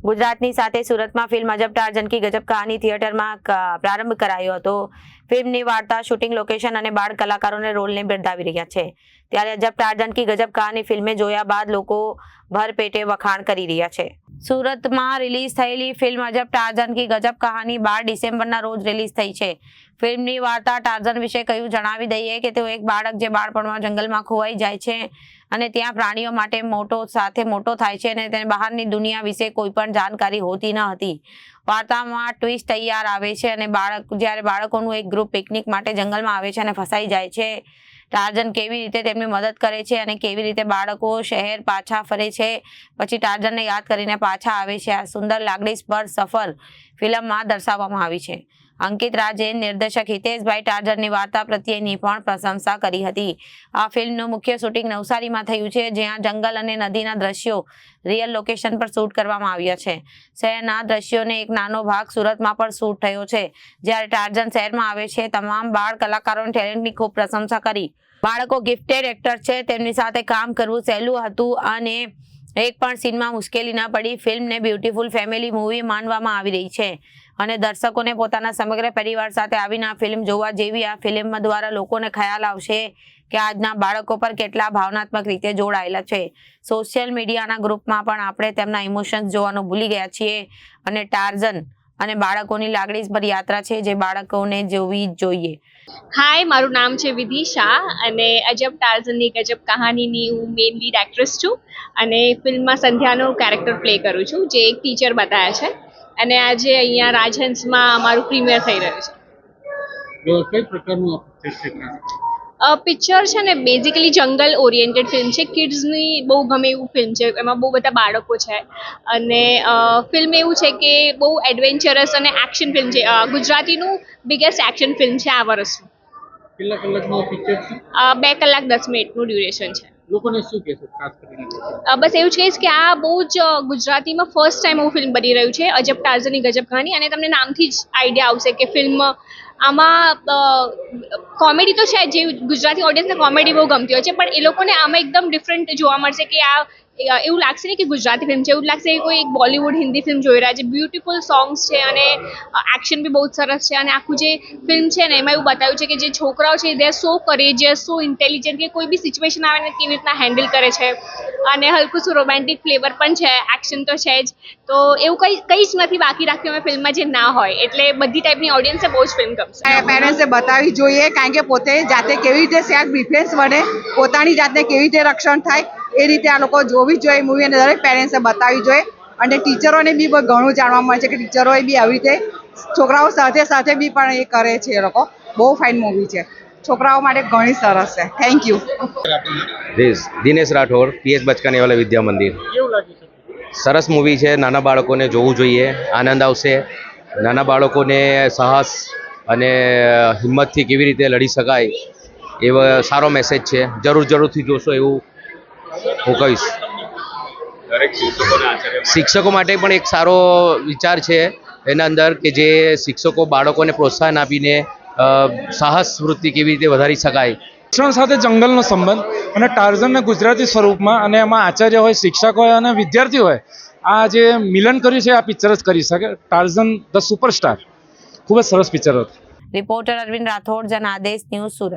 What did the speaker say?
ગુજરાતની સાથે સુરતમાં ફિલ્મ અજબ ટાર્ઝન કી ગજબ કહાની થિયેટરમાં પ્રારંભ કરાયો હતો। ફિલ્મની વાર્તા, શૂટિંગ લોકેશન અને બાળ કલાકારોને રોલને બિરદાવી રહ્યા છે। ત્યારે અજબ ટાર્ઝન કી ગજબ કહાની ફિલ્મે જોયા બાદ લોકો ભરપેટે વખાણ કરી રહ્યા છે। સુરતમાં રિલીઝ થયેલી ફિલ્મ અજબ ટાર્ઝન કી ગજબ કહાની 12 ડિસેમ્બરના રોજ રિલીઝ થઈ છે। ફિલ્મની વાર્તા ટાર્ઝન વિશે કયું જણાવી દઈએ કે તેઓ એક બાળક જે બાળપણમાં જંગલમાં ખોવાઈ જાય છે અને ત્યાં પ્રાણીઓ માટે મોટો થાય છે અને તેને બહારની દુનિયા વિશે કોઈ પણ જાણકારી હોતી ન હતી। વાર્તામાં ટ્વિસ્ટ તૈયાર આવે છે અને જ્યારે બાળકોનું એક ગ્રુપ પિકનિક માટે જંગલમાં આવે છે અને ફસાઈ જાય છે। ટાર્ઝન કેવી રીતે તેમની મદદ કરે છે અને કેવી રીતે બાળકો શહેર પાછા ફરે છે, પછી ટાર્ઝનને યાદ કરીને પાછા આવે છે, આ સુંદર લાગણીસ્પર સફર ફિલ્મમાં દર્શાવવામાં આવી છે। અંકિત રાજે નિર્દેશક હિતેશભાઈ ટાર્ઝનની વાર્તા પ્રત્યેની પણ પ્રશંસા કરી હતી। આ ફિલ્મનું મુખ્ય શૂટિંગ નવસારીમાં થયું છે, જ્યાં જંગલ અને નદીના દ્રશ્યો રિયલ લોકેશન પર શૂટ કરવામાં આવ્યા છે। શહેરના દ્રશ્યોને એક નાનો ભાગ સુરતમાં પણ શૂટ થયો છે। જ્યારે ટાર્ઝન શહેરમાં આવે છે, તમામ બાળ કલાકારોની ટેલેન્ટની ખૂબ પ્રશંસા કરી। બાળકો ગિફ્ટેડ એક્ટર છે, તેમની સાથે કામ કરવું સહેલું હતું અને એક પણ સીનમાં મુશ્કેલી ન પડી। ફિલ્મને બ્યુટીફુલ ફેમિલી મૂવી માનવામાં આવી રહી છે અને દર્શકોને પોતાના સમગ્ર પરિવાર સાથે આવીને આ ફિલ્મ જોવા જેવી। આ ફિલ્મ દ્વારા લોકોને ખ્યાલ આવશે કે આજના બાળકો પર કેટલા ભાવનાત્મક રીતે જોડાયેલા છે। સોશિયલ મીડિયાના ગ્રુપમાં પણ આપણે તેમના ઇમોશન્સ જોવાનું ભૂલી ગયા છીએ અને ટાર્ઝન અને બાળકોની લાગણીસ્પર યાત્રા છે જે બાળકોને જોવી જ જોઈએ। હાય, મારું નામ છે વિધિ શાહ અને અજબ ટાર્ઝનની ગજબ કહાનીની હું મેઇન લીડ એક્ટ્રેસ છું અને ફિલ્મમાં સંધ્યાનો કેરેક્ટર પ્લે કરું છું, જે એક ટીચર બતાવ્યા છે અને આજે અહીંયા રાજહંસમાં અમારું પ્રીમિયર થઈ રહ્યું છે। કઈ પ્રકારનું પિક્ચર છે ને બેઝિકલી જંગલ ઓરિએન્ટેડ ફિલ્મ છે, કિડ્સની બહુ ગમે એવું ફિલ્મ છે। એમાં બહુ બધા બાળકો છે અને ફિલ્મ એવું છે કે બહુ એડવેન્ચરસ અને એક્શન ફિલ્મ છે। ગુજરાતીનું બિગેસ્ટ એક્શન ફિલ્મ છે આ વર્ષનું। કેટલા કલાકનું પિક્ચર છે? 2 કલાક 10 મિનિટનું ડ્યુરેશન છે। લોકોને શું કહેશો ખાસ કરીને? બસ એવું જ કહીશ કે આ બહુ જ ગુજરાતીમાં ફર્સ્ટ ટાઈમ એવું ફિલ્મ બની રહ્યું છે, અજબ ટાર્ઝનની ગજબ કહાની। અને તમને નામથી જ આઈડિયા આવશે કે ફિલ્મ આમાં કોમેડી તો છે, જે ગુજરાતી ઓડિયન્સને કોમેડી બહુ ગમતી હોય છે, પણ એ લોકોને આમાં એકદમ ડિફરન્ટ જોવા મળશે કે આ એવું લાગશે ને કે ગુજરાતી ફિલ્મ છે, એવું લાગશે કે કોઈ એક બોલિવૂડ હિન્દી ફિલ્મ જોઈ રહ્યા છે। બ્યુટીફુલ સોંગ્સ છે અને એક્શન બી બહુ જ સરસ છે અને આખું જે ફિલ્મ છે ને એમાં એવું બતાવ્યું છે કે જે છોકરાઓ છે they are so કરેજિયસ, so intelligent કે કોઈ બી સિચ્યુએશન આવે ને કેવી રીતના હેન્ડલ કરે છે અને હલકું શું રોમેન્ટિક ફ્લેવર પણ છે, એક્શન તો છે જ। તો એવું કંઈ જ નથી બાકી રાખ્યું અમે ફિલ્મમાં જે ના હોય, એટલે બધી ટાઈપની ઓડિયન્સને બહુ જ ફિલ્મ ગમશે। પેરેન્ટ્સે બતાવવી જોઈએ, કારણ કે પોતે જાતે કેવી રીતે સેલ્ફ ડિફેન્સ બને, પોતાની જાતને કેવી રીતે રક્ષણ થાય, એ રીતે આ લોકો જોવી જોઈએ મૂવી અને દરેક પેરેન્ટ્સે બતાવવી જોઈએ। અને ટીચરોને બી ઘણું જાણવા મળે છે કે ટીચરોએ બી આવી રીતે છોકરાઓ સાથે બી પણ એ કરે છે। એ લોકો બહુ ફાઇન મૂવી છે, છોકરાઓ માટે ઘણી સરસ છે। Thank you. Dinesh Rathod, PS Bachkani વાલા વિદ્યા મંદિર। કેવું લાગ્યું છે? સરસ મૂવી છે, નાના બાળકોને જોવું જોઈએ, આનંદ આવશે। નાના બાળકોને સાહસ અને હિંમતથી કેવી રીતે લડી શકાય એવો સારો મેસેજ છે। જરૂરથી જોશો એવું હું કહીશ। શિક્ષકો માટે પણ એક સારો વિચાર છે એના અંદર કે જે શિક્ષકો બાળકોને પ્રોત્સાહન આપીને સાહસ વૃત્તિ કેવી રીતે વધારી શકાય। શિક્ષણ સાથે જંગલનો સંબંધ અને ટાર્ઝનના ગુજરાતી સ્વરૂપમાં અને એમાં આચાર્ય હોય, શિક્ષક હોય અને વિદ્યાર્થી હોય, આ જે મિલન કર્યું છે આ પિક્ચર જ કરી શકે। ટાર્ઝન ધ સુપરસ્ટાર ખૂબ જ સરસ પિક્ચર હતું। Reporter Arvind Rathod, Janadesh news, Surat.